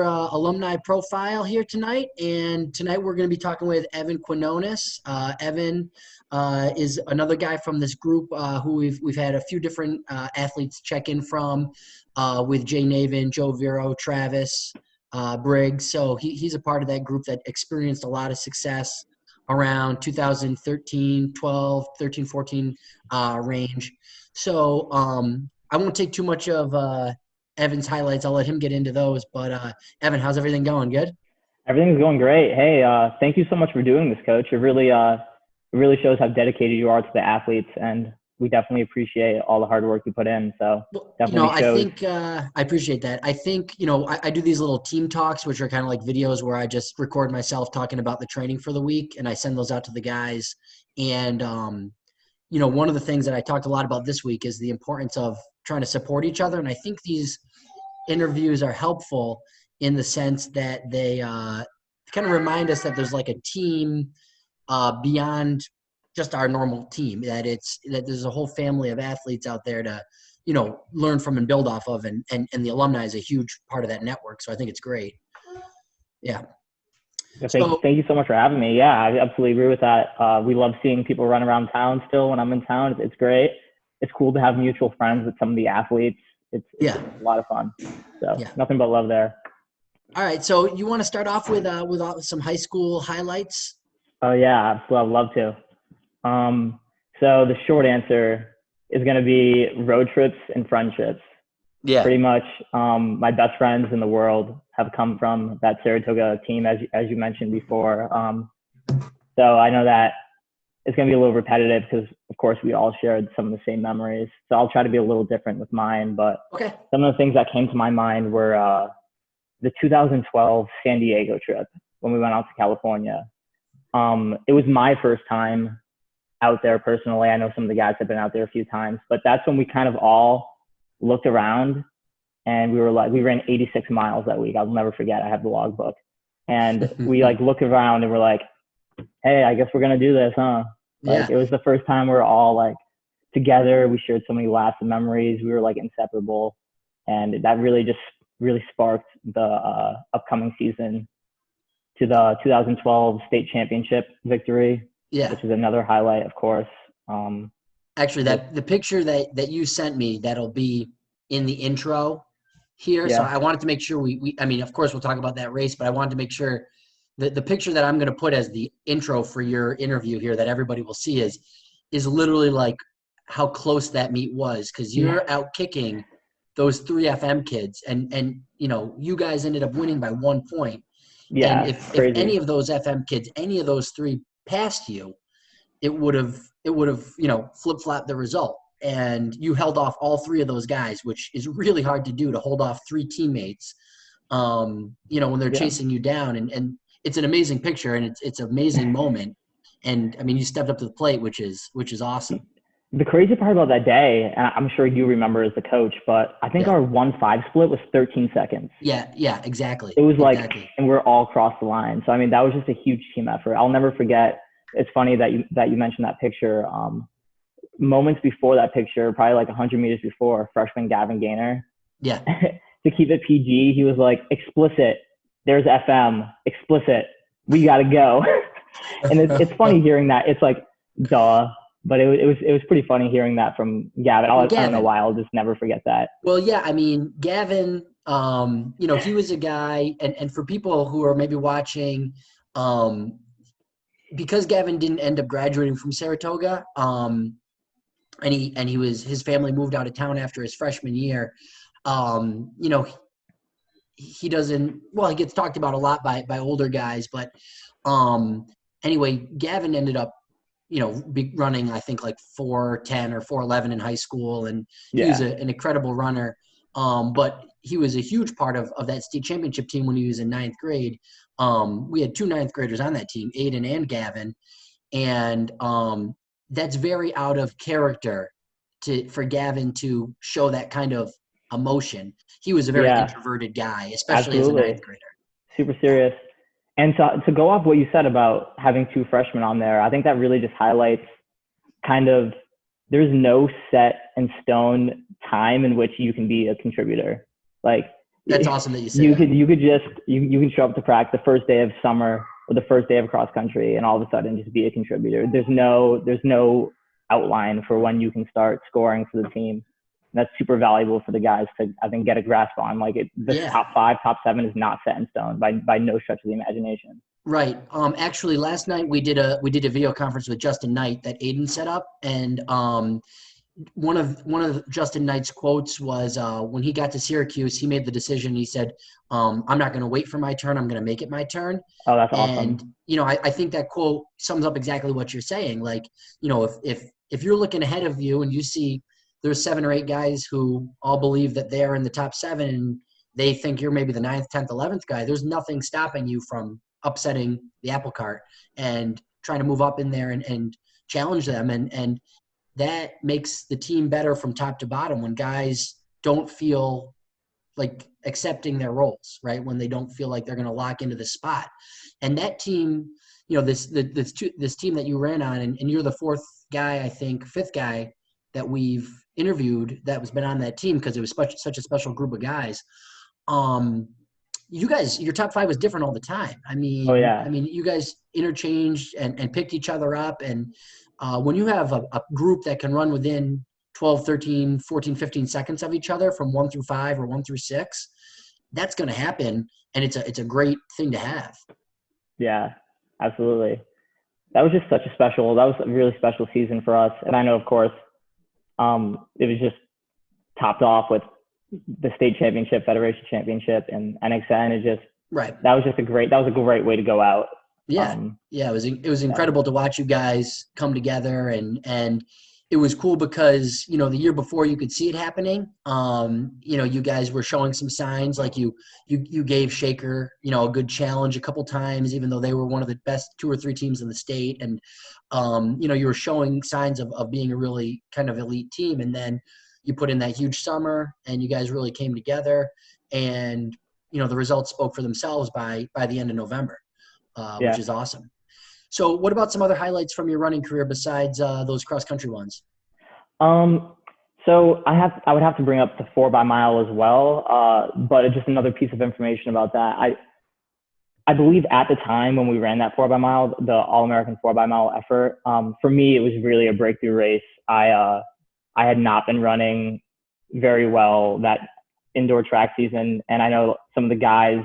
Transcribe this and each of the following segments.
alumni profile here tonight, and tonight we're going to be talking with Evan Quinones. Evan is another guy from this group who we've had a few different athletes check in from, with Jay Navin, Joe Vero, Travis Briggs. So he's a part of that group that experienced a lot of success around 2013, 12, 13, 14 range. So I won't take too much of Evan's highlights. I'll let him get into those. But Evan, how's everything going? Good? Everything's going great. Hey, thank you so much for doing this, Coach. It really shows how dedicated you are to the athletes, and we definitely appreciate all the hard work you put in. So Well, definitely shows. I think I appreciate that. I think, I do these little team talks, which are kind of like videos where I just record myself talking about the training for the week, and I send those out to the guys. And, one of the things that I talked a lot about this week is the importance of trying to support each other. And I think these interviews are helpful in the sense that they kind of remind us that there's like a team beyond just our normal team, that there's a whole family of athletes out there to, learn from and build off of. And the alumni is a huge part of that network. So I think it's great. Yeah. Thank you so much for having me. Yeah, I absolutely agree with that. We love seeing people run around town still when I'm in town. It's great. It's cool to have mutual friends with some of the athletes. It's a lot of fun. So nothing but love there. All right. So you want to start off with some high school highlights? Oh yeah, absolutely. I'd love to. So the short answer is going to be road trips and friendships. Yeah. Pretty much, my best friends in the world have come from that Saratoga team, as you mentioned before. So I know that it's going to be a little repetitive because, of course, we all shared some of the same memories. So I'll try to be a little different with mine. But some of the things that came to my mind were the 2012 San Diego trip when we went out to California. It was my first time out there personally. I know some of the guys have been out there a few times, but that's when we kind of all looked around and we ran 86 miles that week. I'll never forget. I have the logbook, and we looked around and we're like, hey, I guess we're going to do this, huh? It was the first time we were all together. We shared so many laughs and memories. We were inseparable. And that really sparked the upcoming season to the 2012 state championship victory, which is another highlight, of course. Actually, the picture that you sent me, that'll be in the intro here. So I wanted to make sure I mean, of course, we'll talk about that race, but I wanted to make sure that the picture that I'm going to put as the intro for your interview here that everybody will see is literally how close that meet was, because you're out kicking those 3 FM kids, and you guys ended up winning by 1 point. Yeah, and if any of those FM kids, any of those 3 passed you, it would have flip-flopped the result. And you held off all 3 of those guys, which is really hard to do, to hold off 3 teammates, when they're chasing you down. And it's an amazing picture, and it's an amazing moment. And I mean, you stepped up to the plate, which is awesome. The crazy part about that day, and I'm sure you remember as the coach, but I think our 1-5 split was 13 seconds. Yeah, exactly. It was and we're all across the line. So I mean, that was just a huge team effort. I'll never forget. It's funny that you mentioned that picture. Moments before that picture, probably 100 meters before, freshman Gavin Gaynor. Yeah. To keep it PG, he was like, explicit. There's FM. Explicit. We got to go. And it's funny hearing that. It's duh. But it was pretty funny hearing that from Gavin. I don't know why. I'll just never forget that. Well, yeah. I mean, Gavin, he was a guy, and for people who are maybe watching, because Gavin didn't end up graduating from Saratoga, and his family moved out of town after his freshman year. He gets talked about a lot by older guys, but anyway, Gavin ended up running, I think 4:10 or 4:11 in high school, and he was an incredible runner. But he was a huge part of that state championship team when he was in 9th grade. We had 2 9th graders on that team, Aiden and Gavin, and that's very out of character for Gavin to show that kind of emotion. He was a very introverted guy, especially as a 9th grader. Super serious. And to go off what you said about having 2 freshmen on there, I think that really just highlights there's no set in stone time in which you can be a contributor. That's awesome that you say you that. could show up to practice the first day of summer or the first day of cross country and all of a sudden just be a contributor. There's no outline for when you can start scoring for the team. That's super valuable for the guys to, I think, get a grasp on. Like the top 5, top 7 is not set in stone by no stretch of the imagination. Right. Actually, last night we did a video conference with Justin Knight that Aiden set up, and one of Justin Knight's quotes was when he got to Syracuse, he made the decision. He said, "I'm not going to wait for my turn. I'm going to make it my turn." Oh, that's awesome. And I think that quote sums up exactly what you're saying. Like, if you're looking ahead of you and you see there's 7 or 8 guys who all believe that they are in the top 7 and they think you're maybe the 9th, 10th, 11th guy, there's nothing stopping you from upsetting the apple cart and trying to move up in there and challenge them. And that makes the team better from top to bottom when guys don't feel like accepting their roles, right? When they don't feel like they're going to lock into the spot. And that team, this team that you ran on, and you're the 4th guy, I think, 5th guy that we've interviewed that was been on that team because it was such a special group of guys. You guys, your top 5 was different all the time. I mean, you guys interchanged and picked each other up. And when you have a group that can run within 12, 13, 14, 15 seconds of each other from 1 through 5 or 1 through 6, that's going to happen. And it's a great thing to have. Yeah, absolutely. That was a really special season for us. And I know, of course, it was just topped off with the state championship, federation championship, and NXN. That was a great way to go out. Yeah. It was incredible to watch you guys come together, and it was cool because, the year before you could see it happening. You guys were showing some signs, like you gave Shaker, a good challenge a couple times, even though they were one of the best 2 or 3 teams in the state. And, you were showing signs of being a really kind of elite team. And then you put in that huge summer and you guys really came together, and, the results spoke for themselves by the end of November, which is awesome. So what about some other highlights from your running career besides those cross-country ones? So I would have to bring up the 4 by mile as well, but just another piece of information about that. I believe at the time when we ran that 4 by mile, the All-American 4 by mile effort, for me, it was really a breakthrough race. I had not been running very well that indoor track season, and I know some of the guys,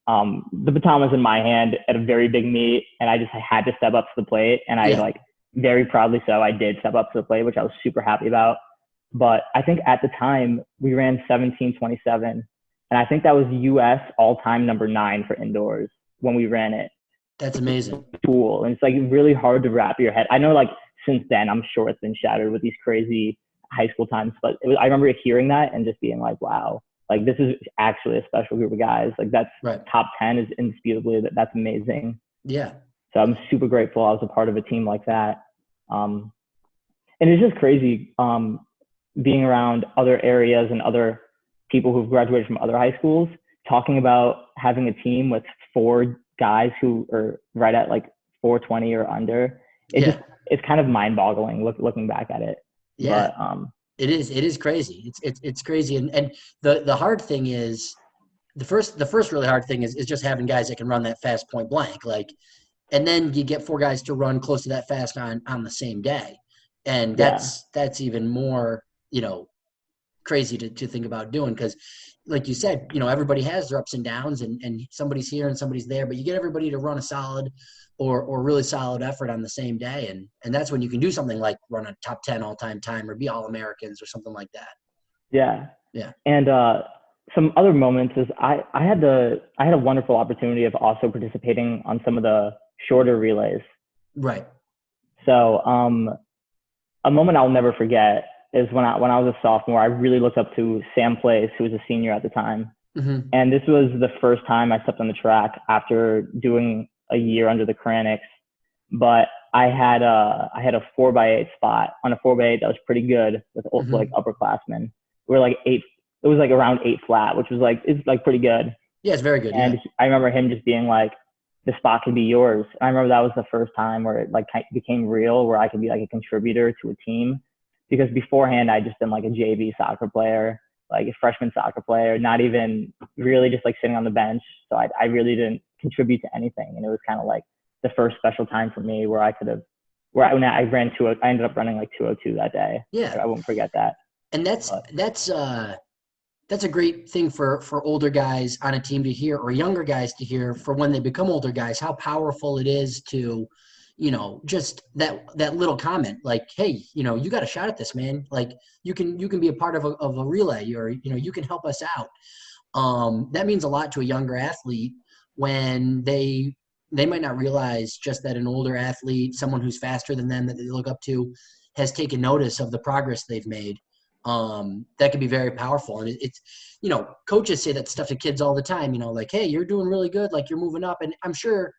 the baton was in my hand at a very big meet, and I had to step up to the plate, and very proudly so, I did step up to the plate, which I was super happy about. But I think at the time we ran 17:27, and I think that was U.S. all-time number 9 for indoors when we ran it. That's amazing. Cool. And it's really hard to wrap your head. I know since then, I'm sure it's been shattered with these crazy high school times, but I remember hearing that and just being like, wow. This is actually a special group of guys. That's right. Top 10 is indisputably that's amazing. Yeah. So I'm super grateful I was a part of a team like that. And it's just crazy being around other areas and other people who've graduated from other high schools, talking about having a team with 4 guys who are right at 420 or under. It's kind of mind-boggling looking back at it. Yeah. But, It is crazy. It's crazy. And the hard thing is the first really hard thing is just having guys that can run that fast point blank. And then you get 4 guys to run close to that fast on the same day. And that's even more, crazy to think about doing, because like you said, everybody has their ups and downs, and somebody's here and somebody's there, but you get everybody to run a solid or really solid effort on the same day. And that's when you can do something like run a top 10 all-time time or be All-Americans or something like that. Yeah. Yeah. And some other moments is I had a wonderful opportunity of also participating on some of the shorter relays. Right. So a moment I'll never forget is when I was a sophomore, I really looked up to Sam Place, who was a senior at the time. Mm-hmm. And this was the first time I stepped on the track after doing a year under the Quinones. But I had a 4x8 spot on a 4x8 that was pretty good with also upperclassmen. We were 8. It was around 8 flat, which was it's pretty good. Yeah, it's very good. And I remember him just being the spot could be yours. And I remember that was the first time where it became real, where I could be a contributor to a team, because beforehand I'd just been a JV soccer player, like a freshman soccer player, not even really just like sitting on the bench. So I really didn't contribute to anything. And it was kind of like the first special time for me where I could have, where I ended up running like 202 that day. Yeah. I won't forget that. And that's a great thing for older guys on a team to hear, or younger guys to hear, for when they become older guys, how powerful it is to, just that little comment, like, hey, you got a shot at this, man. Like, you can be a part of a relay, or, you can help us out. That means a lot to a younger athlete when they might not realize just that an older athlete, someone who's faster than them that they look up to, has taken notice of the progress they've made. That can be very powerful. And it's, coaches say that stuff to kids all the time, like, hey, you're doing really good. Like, you're moving up. And I'm sure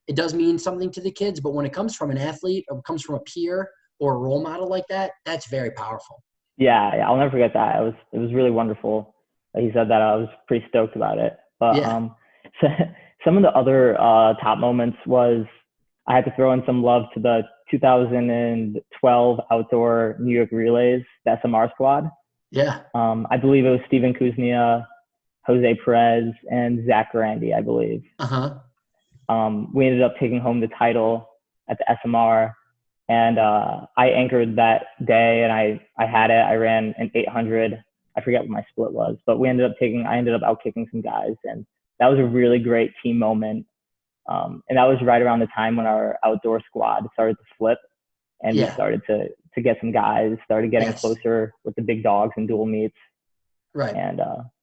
it does mean something to the kids, but when it comes from an athlete or comes from a peer or a role model like that, that's very powerful. Yeah, I'll never forget that. It was really wonderful that he said that. I was pretty stoked about it. But Yeah. so, some of the other top moments was I had to throw in some love to the 2012 outdoor New York relays, the SMR squad. Yeah. I believe it was Steven Kuznia, Jose Perez, and Zach Garandi, I believe. Uh-huh. We ended up taking home the title at the SMR, and I anchored that day, and I had it. I ran an 800. I forget what my split was, but I ended up out kicking some guys, and that was a really great team moment. And that was right around the time when our outdoor squad started to flip, and we started to get some guys, started getting closer with the big dogs and dual meets. Right. And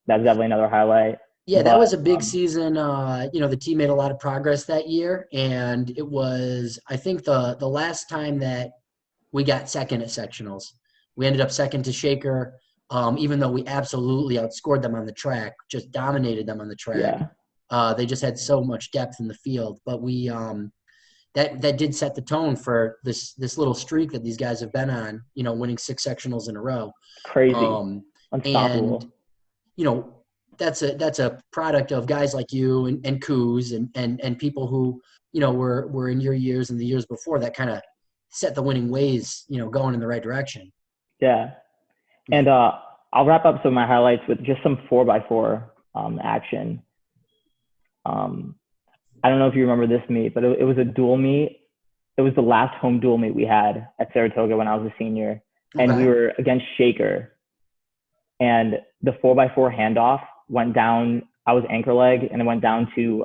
that's definitely another highlight. Yeah, that was a big season. The team made a lot of progress that year, and it was, I think, the last time that we got second at sectionals. We ended up second to Shaker, even though we absolutely outscored them on the track, just dominated them on the track. Yeah. They just had so much depth in the field, but we that did set the tone for this little streak that these guys have been on. Winning 6 sectionals in a row. Crazy, And unstoppable. that's a product of guys like you and Kuz and people who were in your years and the years before that kind of set the winning ways, going in the right direction. Yeah, and I'll wrap up some of my highlights with just some 4x4 action. I don't know if you remember this meet, but it was a dual meet. It was the last home dual meet we had at Saratoga when I was a senior, and we were against Shaker. And the 4x4 handoff went down. I was anchor leg, and it went down to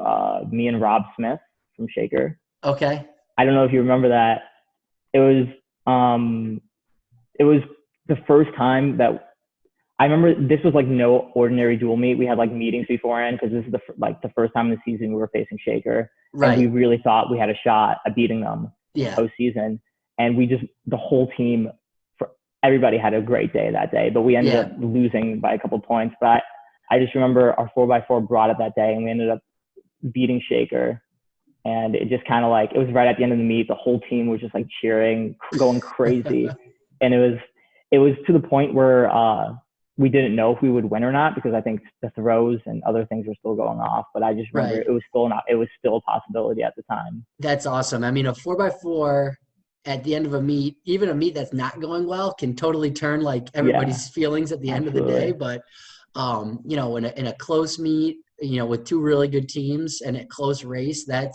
me and Rob Smith from Shaker. Okay. I don't know if you remember that. It was the first time that I remember. This was like no ordinary dual meet. We had like meetings beforehand because this is the first time in the season we were facing Shaker, right. And we really thought we had a shot at beating them postseason. And the whole team, everybody had a great day that day, but we ended up losing by a couple points. But I just remember our 4x4 brought it that day, and we ended up beating Shaker. And it just kind of like, it was right at the end of the meet. The whole team was just like cheering, going crazy. And it was to the point where we didn't know if we would win or not, because I think the throws and other things were still going off. But I just remember it was still a possibility at the time. That's awesome. I mean, a 4x4 at the end of a meet, even a meet that's not going well, can totally turn like everybody's feelings at the end of the day. But in a close meet, with 2 really good teams and a close race, that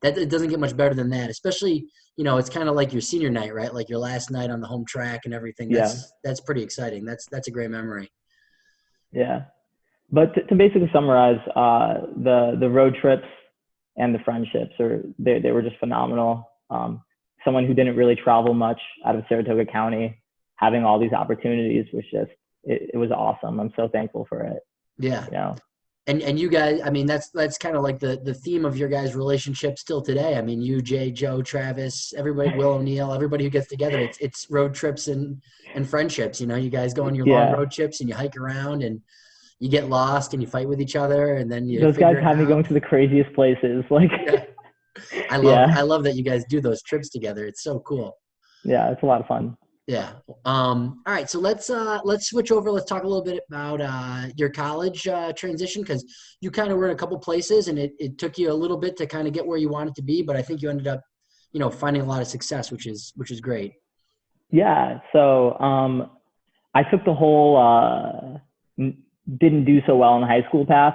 it doesn't get much better than that. Especially, it's kind of like your senior night, right? Like your last night on the home track and everything. That's pretty exciting. That's a great memory. Yeah, but to basically summarize, the road trips and the friendships they were just phenomenal. Someone who didn't really travel much out of Saratoga County, having all these opportunities was just, it was awesome. I'm so thankful for it. Yeah. And you guys, I mean, that's kind of like the theme of your guys' relationship still today. I mean, you, Jay, Joe, Travis, everybody, Will O'Neill, everybody who gets together, it's road trips and friendships. You guys go on your long road trips and you hike around and you get lost and you fight with each other, and then those guys have me going to the craziest places. I love that you guys do those trips together. It's so cool. Yeah, it's a lot of fun. Yeah. All right. So let's switch over. Let's talk a little bit about your college transition, because you kind of were in a couple places, and it took you a little bit to kind of get where you wanted to be, but I think you ended up, finding a lot of success, which is great. Yeah. So I took the whole didn't do so well in the high school path,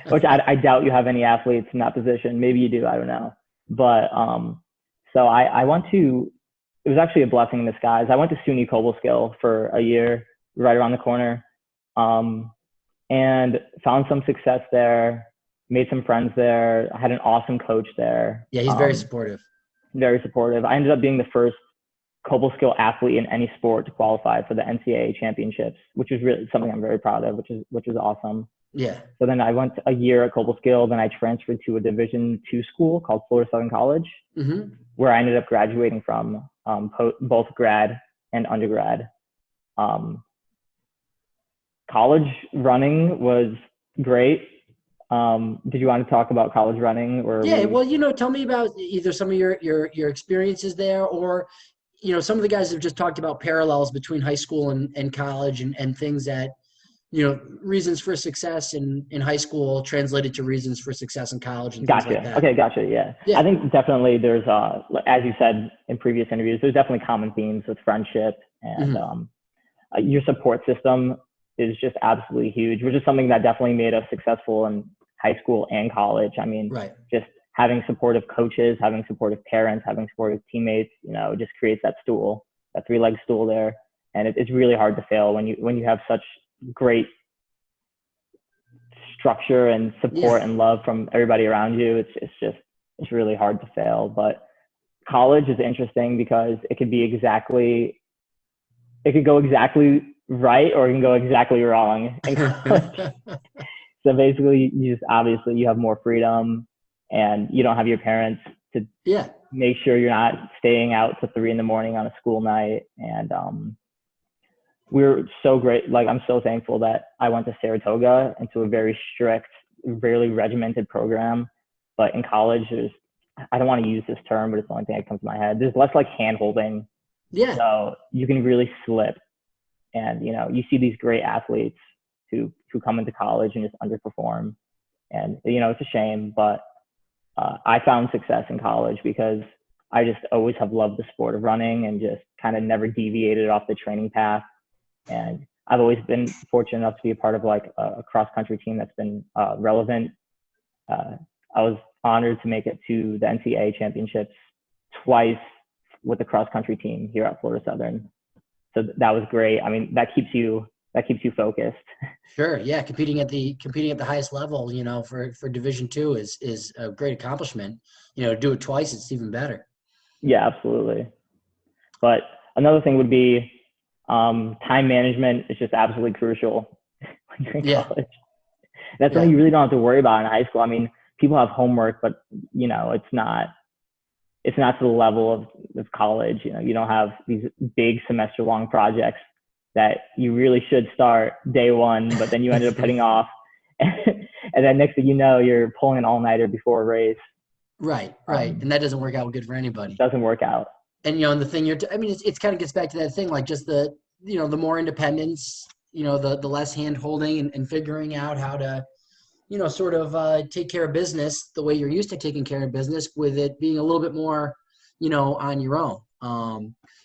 which I doubt you have any athletes in that position. Maybe you do, I don't know. But so I went to, it was actually a blessing in disguise. I went to SUNY Cobleskill for a year, right around the corner, and found some success there, made some friends there. I had an awesome coach there. Yeah, he's very supportive. Very supportive. I ended up being the first Cobleskill athlete in any sport to qualify for the NCAA championships, which is really something I'm very proud of, which is awesome. Yeah. So then I went a year at Cobleskill, then I transferred to a Division II school called Florida Southern College, where I ended up graduating from both grad and undergrad. College running was great. Did you want to talk about college running? Or yeah, well, tell me about either some of your experiences there, or some of the guys have just talked about parallels between high school and college, and things that reasons for success in high school translated to reasons for success in college and things like that. Okay, gotcha. Yeah. I think definitely there's as you said in previous interviews, there's definitely common themes with friendship, and your support system is just absolutely huge, which is something that definitely made us successful in high school and college. I mean, just having supportive coaches, having supportive parents, having supportive teammates, just creates that stool, that 3-leg stool there. And it's really hard to fail when you have such great structure and support and love from everybody around you. It's really hard to fail. But college is interesting because it could go exactly right, or it can go exactly wrong in college. So basically obviously you have more freedom, and you don't have your parents to make sure you're not staying out till 3 a.m. on a school night. And we're so great. Like, I'm so thankful that I went to Saratoga, into a very strict, really regimented program. But in college, I don't want to use this term, but it's the only thing that comes to my head. There's less like hand holding. Yeah. So you can really slip. And, you see these great athletes who come into college and just underperform. And, it's a shame, but I found success in college because I just always have loved the sport of running and just kind of never deviated off the training path. And I've always been fortunate enough to be a part of like a cross country team that's been relevant. I was honored to make it to the NCAA championships twice with the cross country team here at Florida Southern. So that was great. I mean, that keeps you focused. Sure. Yeah. Competing at the highest level, for Division II is a great accomplishment. Do it twice, it's even better. Yeah, absolutely. But another thing would be time management is just absolutely crucial when you're in college. That's something you really don't have to worry about in high school. I mean, people have homework, but it's not to the level of college. You don't have these big semester long projects that you really should start day one, but then you ended up putting off. And then next thing you know, you're pulling an all-nighter before a race. Right. And that doesn't work out good for anybody. Doesn't work out. And, and the thing it's kind of gets back to that thing, like just the more independence, the less hand holding and figuring out how to, sort of take care of business the way you're used to taking care of business, with it being a little bit more, on your own.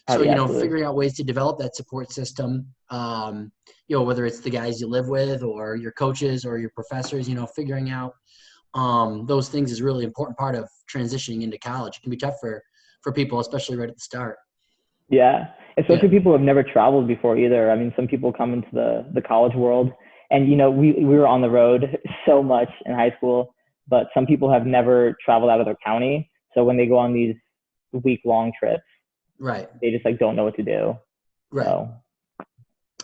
So, figuring out ways to develop that support system, whether it's the guys you live with or your coaches or your professors, figuring out those things is really important part of transitioning into college. It can be tough for people, especially right at the start. Yeah. Especially people who have never traveled before either. I mean, some people come into the college world, and, we were on the road so much in high school, but some people have never traveled out of their county. So when they go on these week-long trips, they just don't know what to do. Right. So.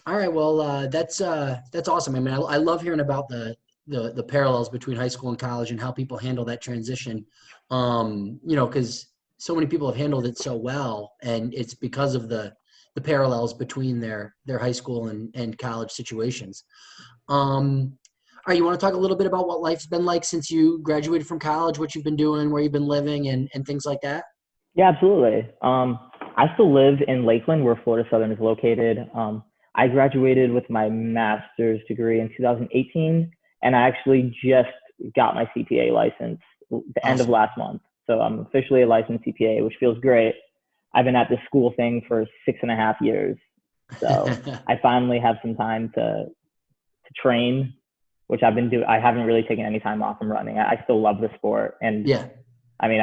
All right. Well, that's awesome. I mean, I love hearing about the parallels between high school and college and how people handle that transition. Because so many people have handled it so well, and it's because of the parallels between their high school and college situations. All right, you want to talk a little bit about what life's been like since you graduated from college, what you've been doing, where you've been living, and things like that? Yeah, absolutely. I still live in Lakeland, where Florida Southern is located. I graduated with my master's degree in 2018, and I actually just got my CPA license the end of last month. So I'm officially a licensed CPA, which feels great. I've been at this school thing for 6.5 years. So I finally have some time to train, which I've been doing. I haven't really taken any time off from running. I still love the sport. And Yeah. I mean,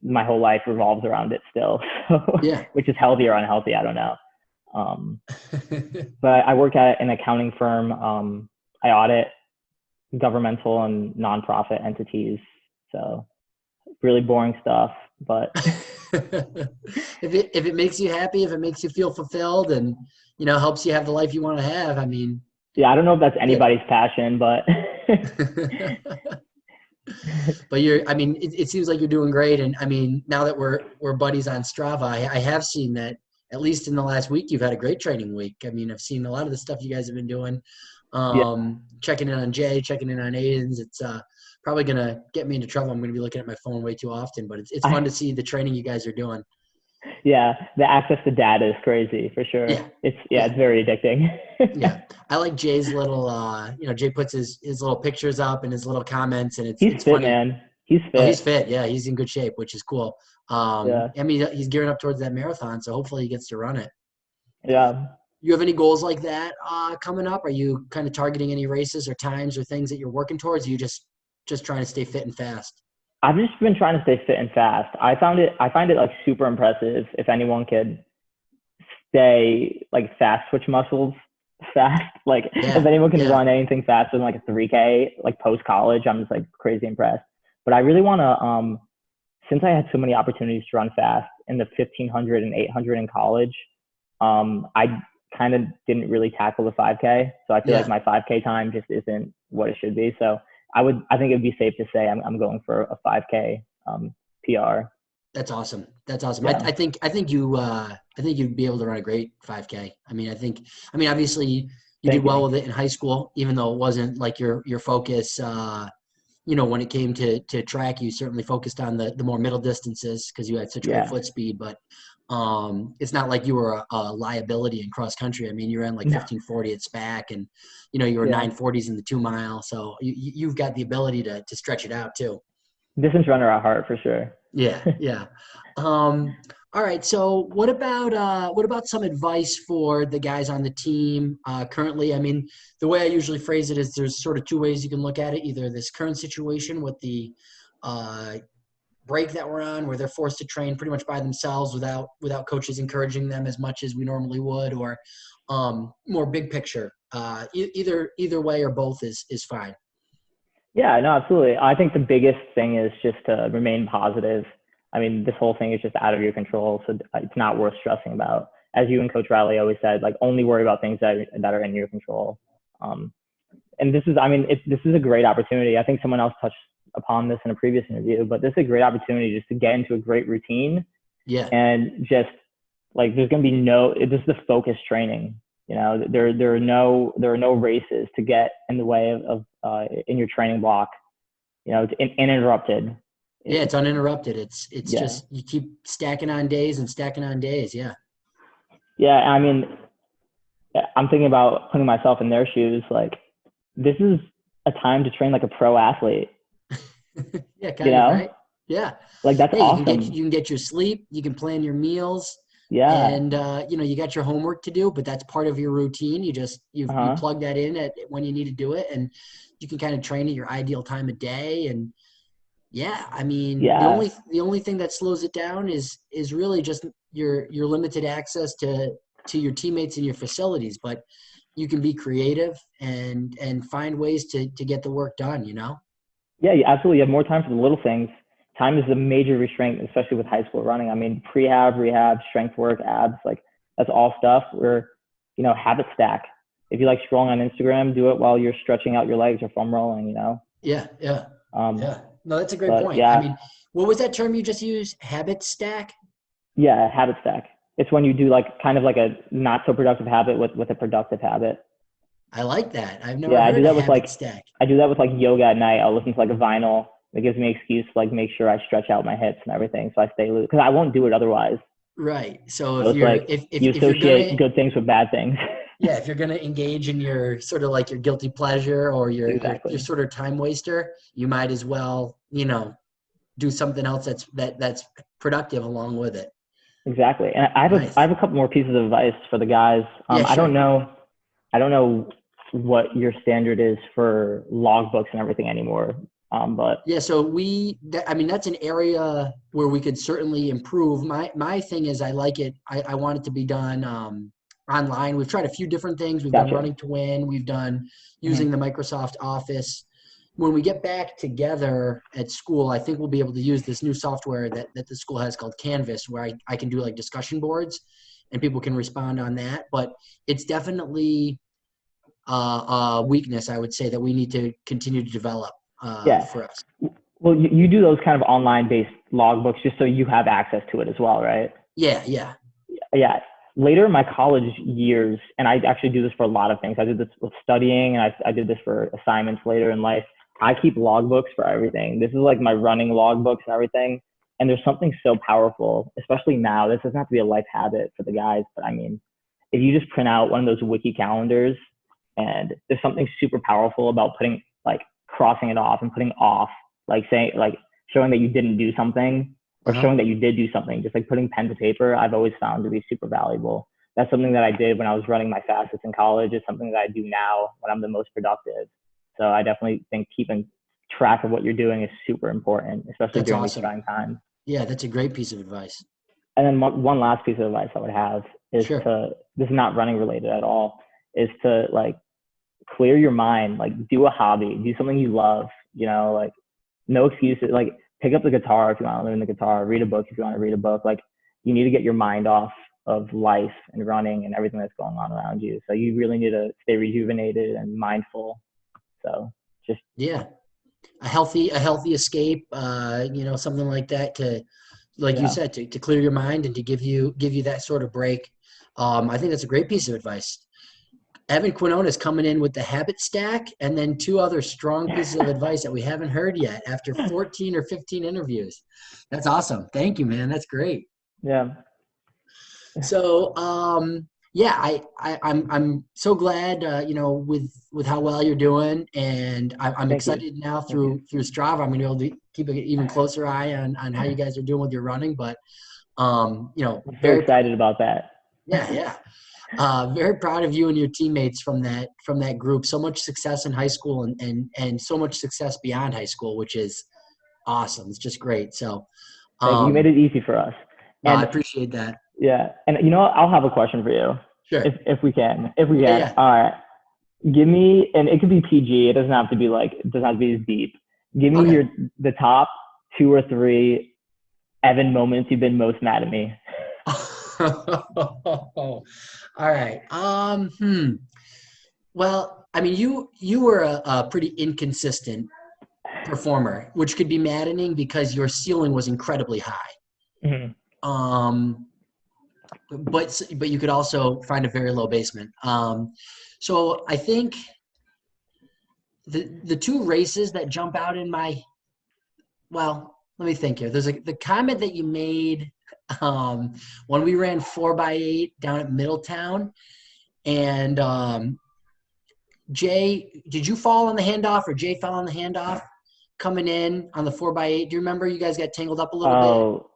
my whole life revolves around it still, so, Yeah. which is healthy or unhealthy, I don't know. But I work at an accounting firm. I audit governmental and nonprofit entities. So really boring stuff, but if it makes you happy, if it makes you feel fulfilled and, helps you have the life you want to have, I mean, yeah, I don't know if that's good. anybody's passion, but But it seems like you're doing great. And I mean, now that we're buddies on Strava, I have seen that at least in the last week, you've had a great training week. I mean, I've seen a lot of the stuff you guys have been doing. yeah, Checking in on Jay, checking in on Aiden's. It's probably going to get me into trouble. I'm going to be looking at my phone way too often, but it's fun to see the training you guys are doing. yeah, the access to data is crazy for sure. Yeah. It's very addicting. Yeah. I like Jay's little, Jay puts his little pictures up and his little comments, and He's it's fit, funny. man. He's fit. Oh, he's fit. Yeah. He's in good shape, which is cool. Yeah. I mean, he's gearing up towards that marathon, so hopefully he gets to run it. Yeah. You have any goals like that coming up? Are you kind of targeting any races or times or things that you're working towards? Or are you just trying to stay fit and fast? I've just been trying to stay fit and fast. I find it like super impressive if anyone could stay like fast twitch muscles fast. Like if anyone can run anything faster than like a 3K, like post college, I'm just like crazy impressed. But I really want to, since I had so many opportunities to run fast in the 1500 and 800 in college, I kind of didn't really tackle the 5K. So I feel like my 5K time just isn't what it should be. So I think it'd be safe to say I'm going for a 5K PR. That's awesome. That's awesome. Yeah. I think you'd be able to run a great 5K. I mean, obviously you did well with it in high school, even though it wasn't like your focus. When it came to track, you certainly focused on the more middle distances because you had such great foot speed. But it's not like you were a liability in cross country. I mean, you ran like 1540 at SPAC, and you were 940s in the 2 mile. So you've got the ability to stretch it out too. Distance runner at heart for sure. Yeah. All right. So what about some advice for the guys on the team currently? I mean, the way I usually phrase it is there's sort of two ways you can look at it. Either this current situation with the break that we're on, where they're forced to train pretty much by themselves without coaches encouraging them as much as we normally would, or more big picture. Either way or both is fine. Yeah, no, absolutely. I think the biggest thing is just to remain positive. I mean, this whole thing is just out of your control, so it's not worth stressing about. As you and Coach Riley always said, like only worry about things that are in your control. And this is a great opportunity. I think someone else touched upon this in a previous interview, but this is a great opportunity just to get into a great routine. Yeah. And just like there's going to be this is the focused training. There are no races to get in the way of in your training block. It's uninterrupted. Yeah, it's uninterrupted. It's just you keep stacking on days and stacking on days. Yeah. Yeah, I mean, I'm thinking about putting myself in their shoes. Like, this is a time to train like a pro athlete. Yeah, kind of, right? Yeah. Like that's awesome. You can get your sleep. You can plan your meals. Yeah. And you got your homework to do, but that's part of your routine. You plug that in when you need to do it, and you can kind of train at your ideal time of day. And the only thing that slows it down is really just your limited access to your teammates and your facilities. But you can be creative and find ways to get the work done. Yeah, absolutely. You have more time for the little things. Time is a major restraint, especially with high school running. I mean, prehab, rehab, strength work, abs, like that's all stuff where, habit stack. If you like scrolling on Instagram, do it while you're stretching out your legs or foam rolling, Yeah. Yeah. No, that's a great point. Yeah. I mean, what was that term you just used? Habit stack? Yeah, habit stack. It's when you do like kind of like a not so productive habit with a productive habit. I like that. I've never heard of habit stack. I do that with like yoga at night. I'll listen to like a vinyl. It gives me an excuse to like make sure I stretch out my hips and everything, so I stay loose because I won't do it otherwise. Right. So if you're you associate good things with bad things. Yeah, if you're going to engage in your sort of like your guilty pleasure or your sort of time waster, you might as well do something else that's productive along with it. Exactly. And Nice. I have a couple more pieces of advice for the guys. Yeah, sure. I don't know what your standard is for logbooks and everything anymore. But Yeah, so I mean, that's an area where we could certainly improve. My thing is, I like it. I want it to be done online. We've tried a few different things. We've done gotcha. Running to Win. We've done Hmm. using the Microsoft Office. When we get back together at school, I think we'll be able to use this new software that the school has called Canvas, where I can do like discussion boards and people can respond on that. But it's definitely a weakness, I would say, that we need to continue to develop Yeah. for us. Well, you do those kind of online based logbooks just so you have access to it as well, right? Yeah, yeah. Yeah. Later in my college years, and I actually do this for a lot of things. I did this with studying, and I did this for assignments later in life. I keep logbooks for everything. This is like my running logbooks and everything. And there's something so powerful, especially now. This doesn't have to be a life habit for the guys, but I mean, if you just print out one of those wiki calendars, and there's something super powerful about putting like crossing it off and putting off, like saying like showing that you didn't do something or Uh-huh. showing that you did do something, just like putting pen to paper, I've always found to be super valuable. That's something that I did when I was running my fastest in college. It's something that I do now when I'm the most productive. So I definitely think keeping track of what you're doing is super important, especially That's during these awesome. trying times. Yeah, that's a great piece of advice. And then one last piece of advice I would have is Sure. to, this is not running related at all, is to like clear your mind, like do a hobby, do something you love, like no excuses, like pick up the guitar if you want to learn the guitar, read a book if you want to read a book. Like you need to get your mind off of life and running and everything that's going on around you. So you really need to stay rejuvenated and mindful. So just, Yeah. A healthy escape, something like that to, like you yeah, said, to clear your mind and to give you that sort of break. I think that's a great piece of advice. Evan Quinones coming in with the habit stack and then two other strong pieces of advice that we haven't heard yet after 14 or 15 interviews. That's awesome. Thank you, man. That's great. yeah. So, yeah, I'm so glad, with how well you're doing, and I'm Thank you. excited now Thank you. through Strava. I'm gonna be able to keep an even closer eye on how you guys are doing with your running, but I'm so very excited about that. yeah, yeah. Very proud of you and your teammates from that group. So much success in high school and so much success beyond high school, which is awesome. It's just great. So, Thank you. You made um, it easy for us. no, I And appreciate that. yeah, and I'll have a question for you, Sure. if we can, if we Yeah, can. yeah. All right, give me, and it could be PG. It doesn't have to be like, it doesn't have to be as deep. Give me Okay. the top 2 or 3 Evan moments you've been most mad at me. All right. Well, I mean, you were a pretty inconsistent performer, which could be maddening because your ceiling was incredibly high. Mhm. Um, but you could also find a very low basement. So I think the two races that jump out in my well, let me think here. There's the comment that you made when we ran 4x8 down at Middletown, and Jay, did you fall on the handoff or Jay fell on the handoff coming in on the 4x8? Do you remember you guys got tangled up a little bit? Oh,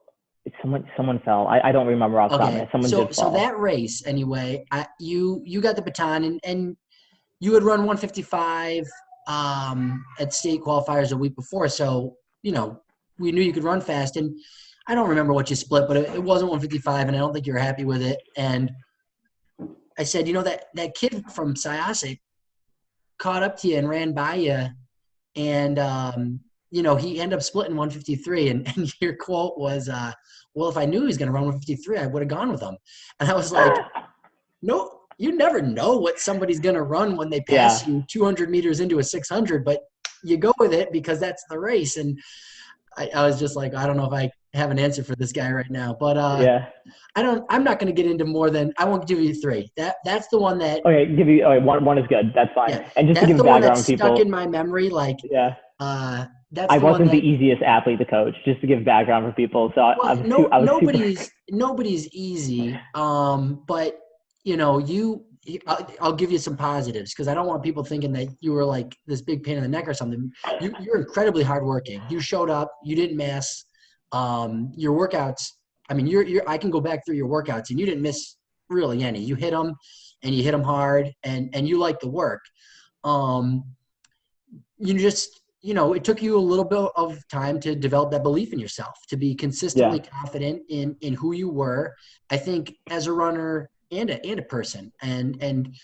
someone fell. I don't remember off the top of my Okay, head. Someone so did so fall. that race anyway, you got the baton and you had run 155 at state qualifiers a week before, so we knew you could run fast. And I don't remember what you split, but it wasn't 155, and I don't think you were happy with it. And I said, that kid from Syosset caught up to you and ran by you, and he ended up splitting 153. And your quote was, "Well, if I knew he was going to run 153, I would have gone with him." And I was like, "No, you never know what somebody's going to run when they pass Yeah, you 200 meters into a 600, but you go with it because that's the race." And I was just like, I don't know if I have an answer for this guy right now, but yeah. I'm not going to get into more than, I won't give you three. That's the one that, Okay, give you. Okay, one is good. That's fine. yeah, And just to that's give the one background that's for stuck in people, my memory. Like, yeah. that's I the one wasn't the that, easiest athlete to coach, just to give background for people. So well, I was super. nobody's easy. But I'll give you some positives because I don't want people thinking that you were like this big pain in the neck or something. You're incredibly hardworking. You showed up. You didn't miss. Your workouts I mean, I can go back through your workouts and you didn't miss really any. You hit them and you hit them hard and you like the work. Um, you just, it took you a little bit of time to develop that belief in yourself, to be consistently confident in who you were, I think, as a runner and a person. And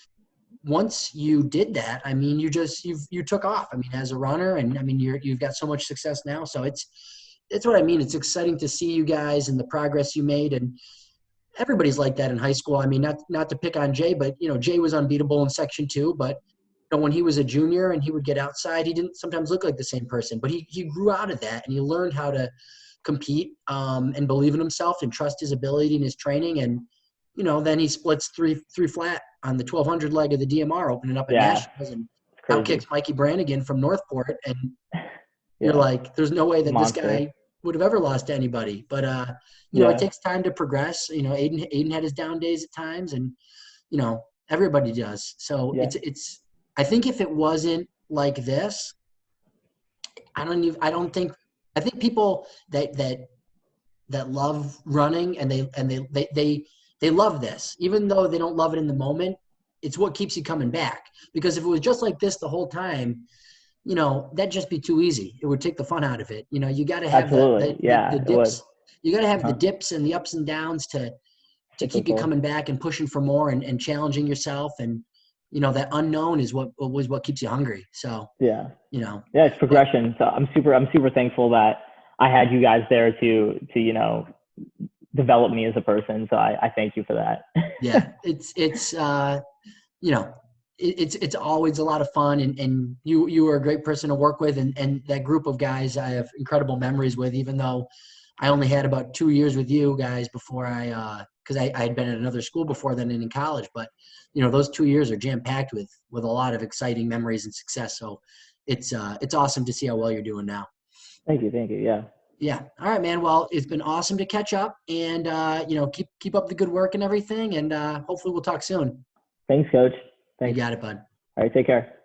once you did that, I mean, you took off. I mean, as a runner, and I mean, you've got so much success now. So it's what I mean. It's exciting to see you guys and the progress you made. And everybody's like that in high school. I mean, not to pick on Jay, but Jay was unbeatable in Section 2, but when he was a junior and he would get outside, he didn't sometimes look like the same person, but he grew out of that and he learned how to compete and believe in himself and trust his ability and his training. And, then he splits three flat on the 1200 leg of the DMR, opening up at Nationals, and outkicks Mikey Brannigan from Northport. And you're like, there's no way that this guy would have ever lost to anybody. But, it takes time to progress. Aiden had his down days at times, and, everybody does. So I think if it wasn't like this, I think people that love running and they love this, even though they don't love it in the moment, it's what keeps you coming back. Because if it was just like this the whole time, that'd just be too easy. It would take the fun out of it. You got to have the dips. You got to have the dips and the ups and downs to keep you coming back and pushing for more and challenging yourself. And, that unknown is what keeps you hungry. So, it's progression. So I'm super thankful that I had you guys there to develop me as a person. So I thank you for that. Yeah. It's always a lot of fun, and you were a great person to work with, and that group of guys I have incredible memories with, even though I only had about 2 years with you guys before because I had been at another school before then and in college, but those 2 years are jam-packed with a lot of exciting memories and success. So it's awesome to see how well you're doing now. Thank you. Yeah. Yeah. All right, man. Well, it's been awesome to catch up, and keep up the good work and everything, and hopefully we'll talk soon. Thanks, Coach. Thanks. You got it, bud. All right, take care.